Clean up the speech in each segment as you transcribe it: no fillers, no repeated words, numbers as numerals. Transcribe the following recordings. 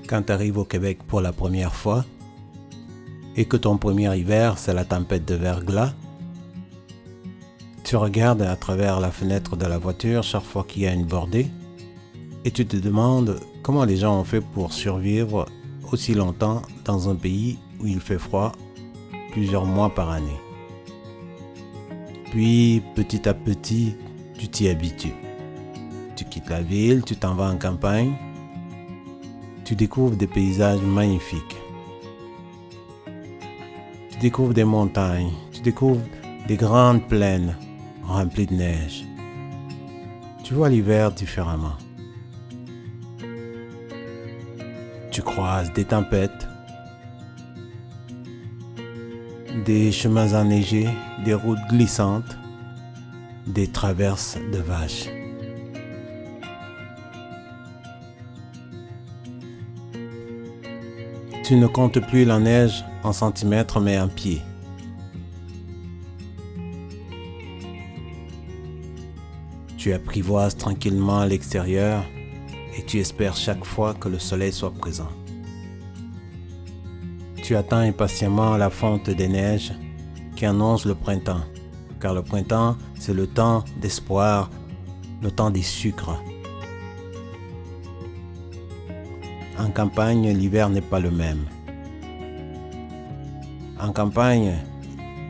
Quand tu arrives au Québec pour la première fois et que ton premier hiver, c'est la tempête de verglas, tu regardes à travers la fenêtre de la voiture chaque fois qu'il y a une bordée et tu te demandes comment les gens ont fait pour survivre aussi longtemps dans un pays où il fait froid plusieurs mois par année. Puis, petit à petit, tu t'y habitues. Tu quittes la ville, tu t'en vas en campagne, tu découvres des paysages magnifiques. Tu découvres des montagnes, tu découvres des grandes plaines remplies de neige. Tu vois l'hiver différemment. Tu croises des tempêtes, des chemins enneigés, des routes glissantes, des traverses de vaches. Tu ne comptes plus la neige en centimètres mais en pieds. Tu apprivoises tranquillement l'extérieur et tu espères chaque fois que le soleil soit présent. Tu attends impatiemment la fonte des neiges qui annonce le printemps, car le printemps, c'est le temps d'espoir, le temps des sucres. En campagne, l'hiver n'est pas le même. En campagne,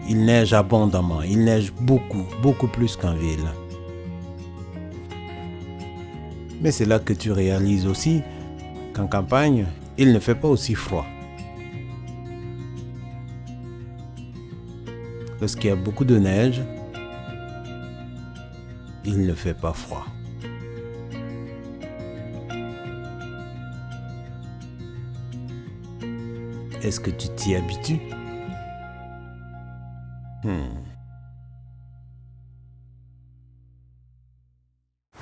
il neige abondamment, il neige beaucoup plus qu'en ville. Mais c'est là que tu réalises aussi qu'en campagne, il ne fait pas aussi froid. Lorsqu'il y a beaucoup de neige, il ne fait pas froid. Est-ce que tu t'y habitues?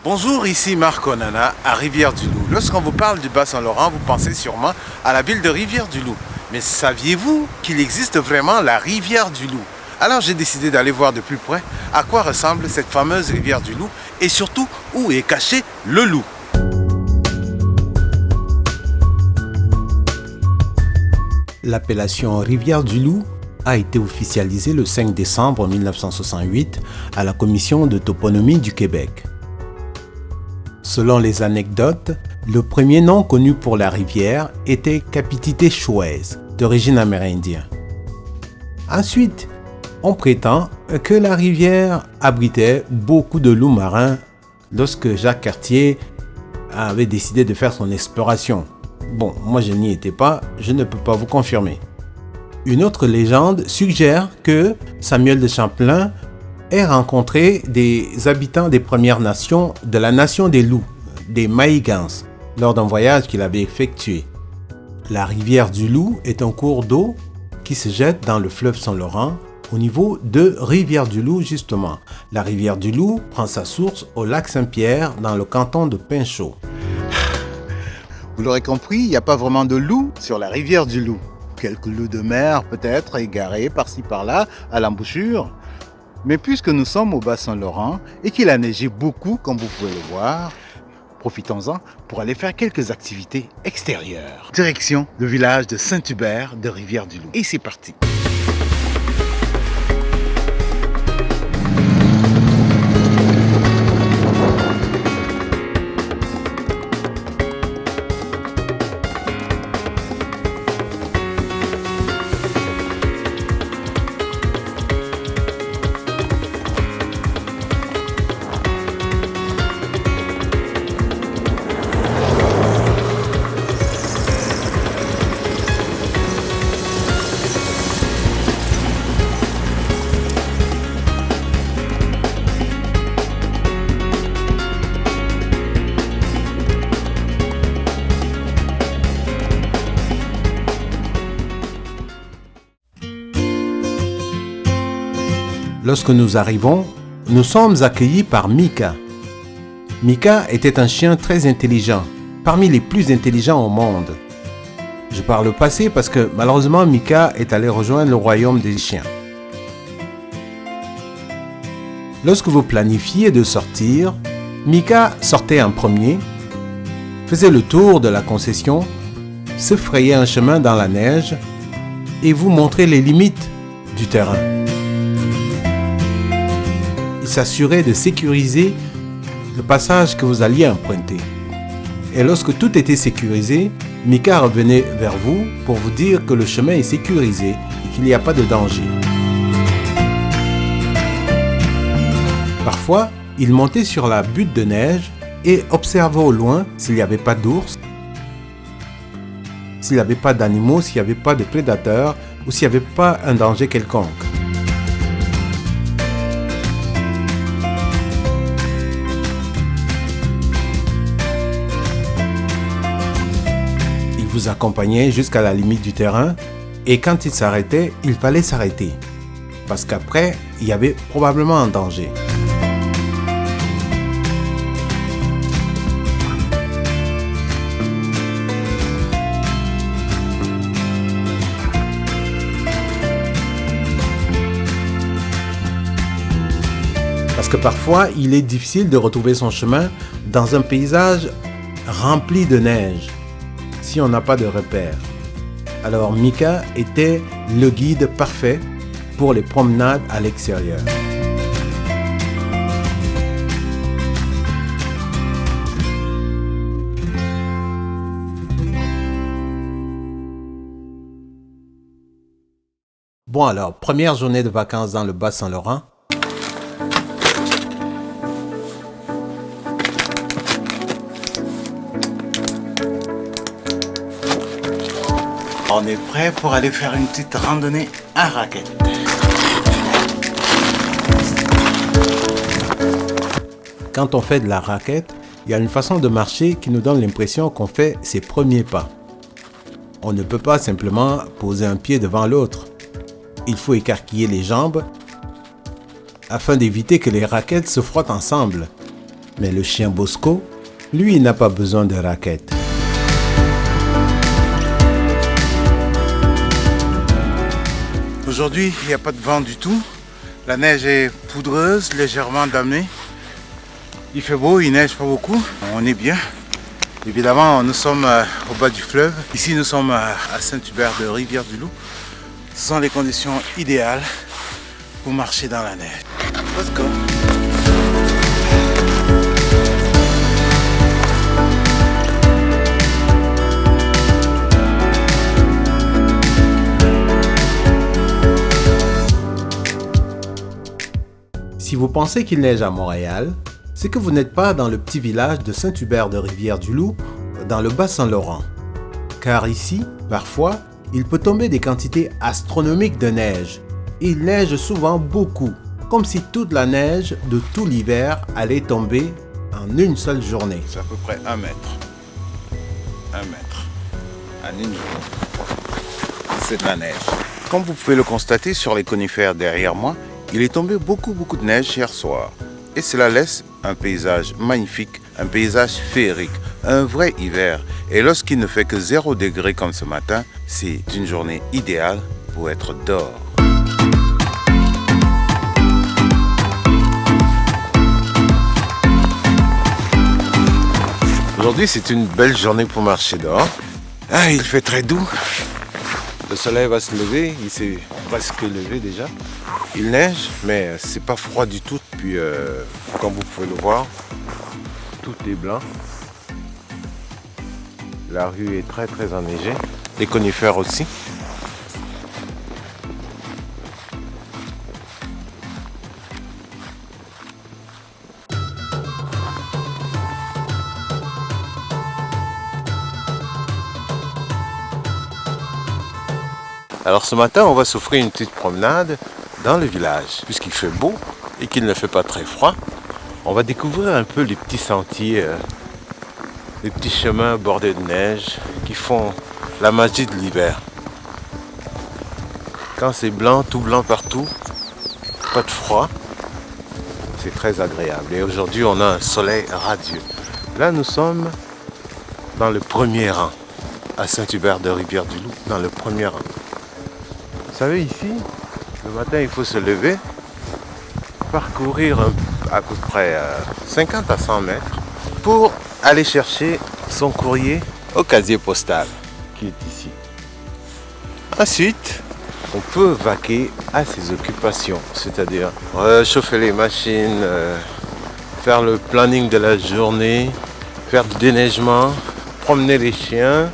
Bonjour, ici Marc Onana à Rivière-du-Loup. Lorsqu'on vous parle du Bas-Saint-Laurent, vous pensez sûrement à la ville de Rivière-du-Loup. Mais saviez-vous qu'il existe vraiment la Rivière-du-Loup? Alors j'ai décidé d'aller voir de plus près à quoi ressemble cette fameuse Rivière-du-Loup et surtout où est caché le loup. L'appellation Rivière-du-Loup a été officialisée le 5 décembre 1968 à la Commission de toponymie du Québec. Selon les anecdotes, le premier nom connu pour la rivière était Capitité-Chouaise, d'origine amérindienne. Ensuite, on prétend que la rivière abritait beaucoup de loups marins lorsque Jacques Cartier avait décidé de faire son exploration. Bon, moi je n'y étais pas, je ne peux pas vous confirmer. Une autre légende suggère que Samuel de Champlain ait rencontré des habitants des Premières Nations de la Nation des Loups, des Mahigans, lors d'un voyage qu'il avait effectué. La rivière du Loup est un cours d'eau qui se jette dans le fleuve Saint-Laurent au niveau de Rivière-du-Loup justement. La rivière du Loup prend sa source au lac Saint-Pierre dans le canton de Pinchot. Vous l'aurez compris, il n'y a pas vraiment de loups sur la Rivière-du-Loup. Quelques loups de mer peut-être égarés par-ci par-là à l'embouchure. Mais puisque nous sommes au Bas-Saint-Laurent et qu'il a neigé beaucoup comme vous pouvez le voir, profitons-en pour aller faire quelques activités extérieures. Direction le village de Saint-Hubert de Rivière-du-Loup. Et c'est parti! Lorsque nous arrivons, nous sommes accueillis par Mika. Mika était un chien très intelligent, parmi les plus intelligents au monde. Je parle au passé parce que malheureusement Mika est allé rejoindre le royaume des chiens. Lorsque vous planifiez de sortir, Mika sortait en premier, faisait le tour de la concession se frayer un chemin dans la neige et vous montrer les limites du terrain. Il s'assurait de sécuriser le passage que vous alliez emprunter. Et lorsque tout était sécurisé, Mika revenait vers vous pour vous dire que le chemin est sécurisé et qu'il n'y a pas de danger. Parfois, il montait sur la butte de neige et observait au loin s'il n'y avait pas d'ours, s'il n'y avait pas d'animaux, s'il n'y avait pas de prédateurs ou s'il n'y avait pas un danger quelconque. Il vous accompagnait jusqu'à la limite du terrain et quand il s'arrêtait, il fallait s'arrêter parce qu'après, il y avait probablement un danger. Parce que parfois, il est difficile de retrouver son chemin dans un paysage rempli de neige, si on n'a pas de repères. Alors Mika était le guide parfait pour les promenades à l'extérieur. Bon alors, première journée de vacances dans le Bas-Saint-Laurent. On est prêt pour aller faire une petite randonnée à raquette. Quand on fait de la raquette, il y a une façon de marcher qui nous donne l'impression qu'on fait ses premiers pas. On ne peut pas simplement poser un pied devant l'autre. Il faut écarquiller les jambes afin d'éviter que les raquettes se frottent ensemble. Mais le chien Bosco, lui, n'a pas besoin de raquettes. Aujourd'hui, il n'y a pas de vent du tout. La neige est poudreuse, légèrement damnée. Il fait beau, il neige pas beaucoup. On est bien. Évidemment, nous sommes au bas du fleuve. Ici, nous sommes à Saint-Hubert de Rivière-du-Loup. Ce sont les conditions idéales pour marcher dans la neige. Let's go. Si vous pensez qu'il neige à Montréal, c'est que vous n'êtes pas dans le petit village de Saint-Hubert de Rivière-du-Loup, dans le Bas-Saint-Laurent. Car ici, parfois, il peut tomber des quantités astronomiques de neige. Il neige souvent beaucoup, comme si toute la neige de tout l'hiver allait tomber en une seule journée. C'est à peu près 1 mètre. 1 mètre. En une journée. C'est de la neige. Comme vous pouvez le constater sur les conifères derrière moi, il est tombé beaucoup de neige hier soir. Et cela laisse un paysage magnifique, un paysage féerique, un vrai hiver. Et lorsqu'il ne fait que 0 degré comme ce matin, c'est une journée idéale pour être dehors. Aujourd'hui, c'est une belle journée pour marcher dehors. Ah, il fait très doux. Le soleil va se lever, il s'est presque levé déjà. Il neige, mais c'est pas froid du tout. Puis, comme vous pouvez le voir, tout est blanc. La rue est très enneigée. Les conifères aussi. Alors ce matin, on va s'offrir une petite promenade dans le village. Puisqu'il fait beau et qu'il ne fait pas très froid, on va découvrir un peu les petits sentiers, les petits chemins bordés de neige qui font la magie de l'hiver. Quand c'est blanc, tout blanc partout, pas de froid, c'est très agréable. Et aujourd'hui, on a un soleil radieux. Là, nous sommes dans le premier rang, à Saint-Hubert de Rivière-du-Loup, dans le premier rang. Vous savez, ici, le matin, il faut se lever, parcourir à peu près 50 à 100 mètres pour aller chercher son courrier au casier postal, qui est ici. Ensuite, on peut vaquer à ses occupations, c'est-à-dire chauffer les machines, faire le planning de la journée, faire du déneigement, promener les chiens,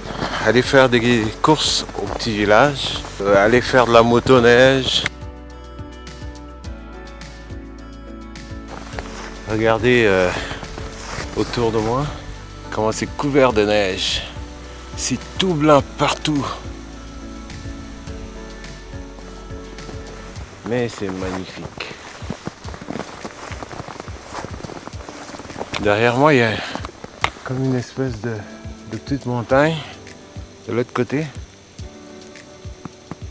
aller faire des courses au petit village, aller faire de la motoneige. Regardez autour de moi comment c'est couvert de neige. C'est tout blanc partout. Mais c'est magnifique. Derrière moi, il y a comme une espèce de petite montagne de l'autre côté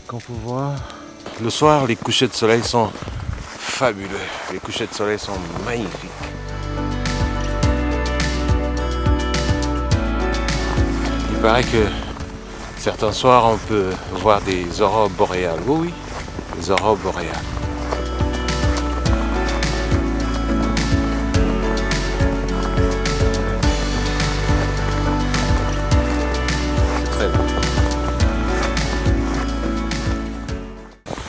qu'on peut voir. Le soir, les couchers de soleil sont fabuleux. Les couchers de soleil sont magnifiques. Il paraît que certains soirs, on peut voir des aurores boréales. Oui, oui, des aurores boréales.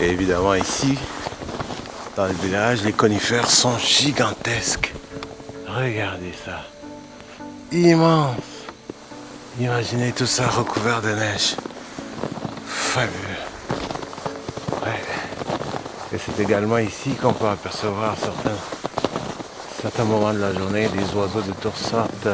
Et évidemment ici, dans le village, les conifères sont gigantesques. Regardez ça. Immense. Imaginez tout ça recouvert de neige. Fabuleux. Ouais. Et c'est également ici qu'on peut apercevoir certains moments de la journée des oiseaux de toutes sortes.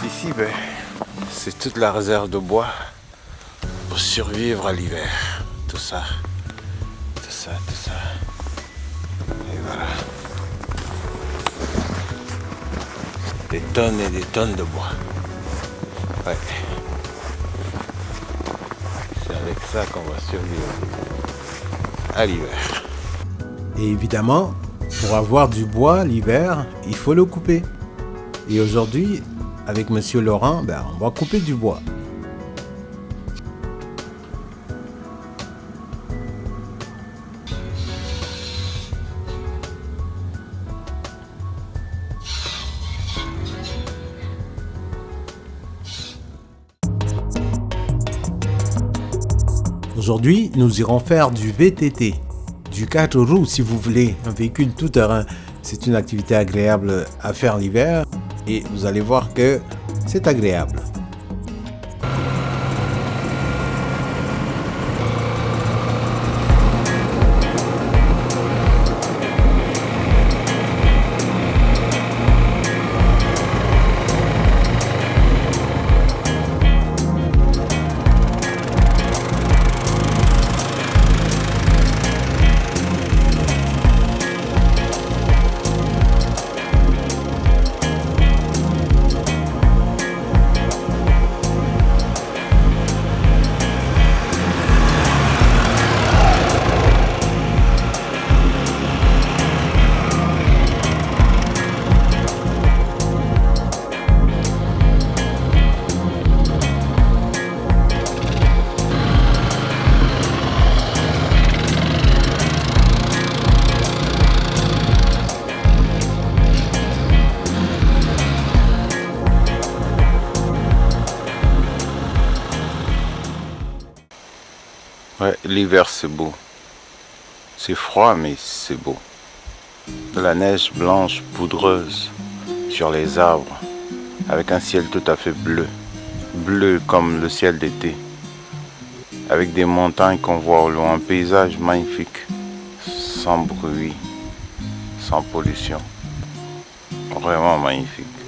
Ici, c'est toute la réserve de bois pour survivre à l'hiver. Tout ça. Et voilà. Des tonnes et des tonnes de bois. Ouais. C'est avec ça qu'on va survivre à l'hiver. Et évidemment, pour avoir du bois l'hiver, il faut le couper. Et aujourd'hui, avec Monsieur Laurent, on va couper du bois. Aujourd'hui, nous irons faire du VTT, du 4 roues si vous voulez, un véhicule tout-terrain. C'est une activité agréable à faire l'hiver et vous allez voir que c'est agréable. Ouais, l'hiver c'est beau. C'est froid mais c'est beau. De la neige blanche poudreuse sur les arbres, avec un ciel tout à fait bleu. Bleu comme le ciel d'été. Avec des montagnes qu'on voit au loin, un paysage magnifique. Sans bruit, sans pollution. Vraiment magnifique.